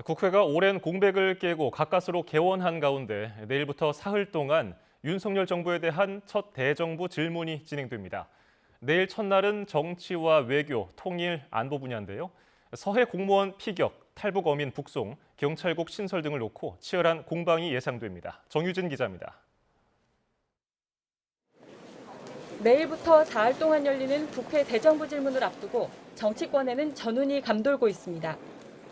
국회가 오랜 공백을 깨고 가까스로 개원한 가운데 내일부터 사흘 동안 윤석열 정부에 대한 첫 대정부 질문이 진행됩니다. 내일 첫날은 정치와 외교, 통일, 안보 분야인데요. 서해 공무원 피격, 탈북 어민 북송, 경찰국 신설 등을 놓고 치열한 공방이 예상됩니다. 정유진 기자입니다. 내일부터 사흘 동안 열리는 국회 대정부 질문을 앞두고 정치권에는 전운이 감돌고 있습니다.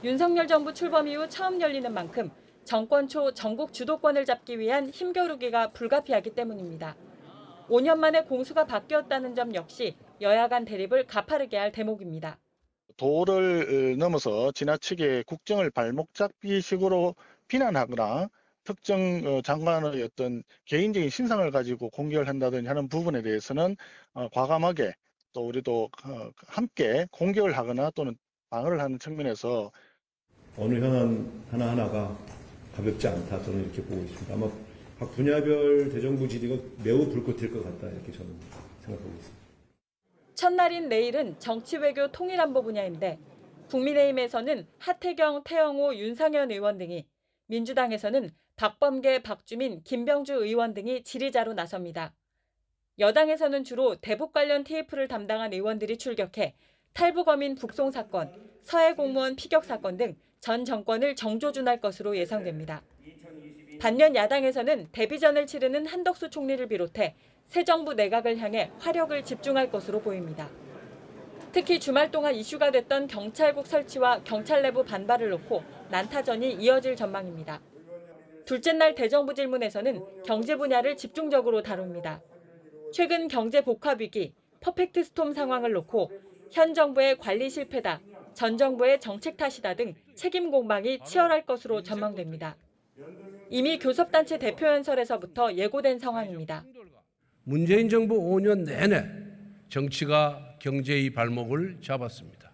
윤석열 정부 출범 이후 처음 열리는 만큼 정권 초 전국 주도권을 잡기 위한 힘겨루기가 불가피하기 때문입니다. 5년 만에 공수가 바뀌었다는 점 역시 여야 간 대립을 가파르게 할 대목입니다. 도를 넘어서 지나치게 국정을 발목 잡기식으로 비난하거나 특정 장관의 어떤 개인적인 신상을 가지고 공격을 한다든지 하는 부분에 대해서는 과감하게 또 우리도 함께 공격을 하거나 또는 방어를 하는 측면에서 어느 현안 하나하나가 가볍지 않다, 저는 이렇게 보고 있습니다. 아마 각 분야별 대정부 질의가 매우 불꽃일 것 같다, 이렇게 저는 생각하고 있습니다. 첫날인 내일은 정치, 외교, 통일, 안보 분야인데 국민의힘에서는 하태경, 태영호, 윤상현 의원 등이, 민주당에서는 박범계, 박주민, 김병주 의원 등이 질의자로 나섭니다. 여당에서는 주로 대북 관련 TF를 담당한 의원들이 출격해 탈북 어민 북송 사건, 서해 공무원 피격 사건 등 전 정권을 정조준할 것으로 예상됩니다. 반면 야당에서는 데뷔전을 치르는 한덕수 총리를 비롯해 새 정부 내각을 향해 화력을 집중할 것으로 보입니다. 특히 주말 동안 이슈가 됐던 경찰국 설치와 경찰 내부 반발을 놓고 난타전이 이어질 전망입니다. 둘째 날 대정부 질문에서는 경제 분야를 집중적으로 다룹니다. 최근 경제 복합 위기, 퍼펙트 스톰 상황을 놓고 현 정부의 관리 실패다, 전 정부의 정책 탓이다 등 책임 공방이 치열할 것으로 전망됩니다. 이미 교섭단체 대표 연설에서부터 예고된 상황입니다. 문재인 정부 5년 내내 정치가 경제의 발목을 잡았습니다.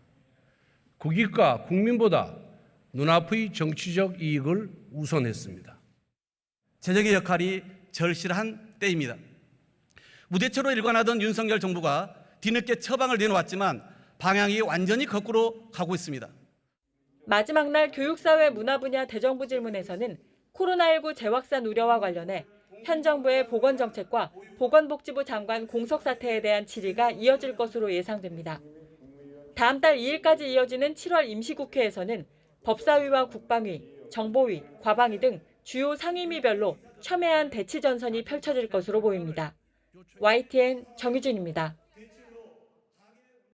국익과 국민보다 눈앞의 정치적 이익을 우선했습니다. 제적의 역할이 절실한 때입니다. 무대처로 일관하던 윤석열 정부가 뒤늦게 처방을 내놓았지만 방향이 완전히 거꾸로 가고 있습니다. 마지막 날 교육사회 문화 분야 대정부 질문에서는 코로나19 재확산 우려와 관련해 현 정부의 보건정책과 보건복지부 장관 공석 사태에 대한 질의가 이어질 것으로 예상됩니다. 다음 달 2일까지 이어지는 7월 임시국회에서는 법사위와 국방위, 정보위, 과방위 등 주요 상임위별로 첨예한 대치 전선이 펼쳐질 것으로 보입니다. YTN 정유진입니다.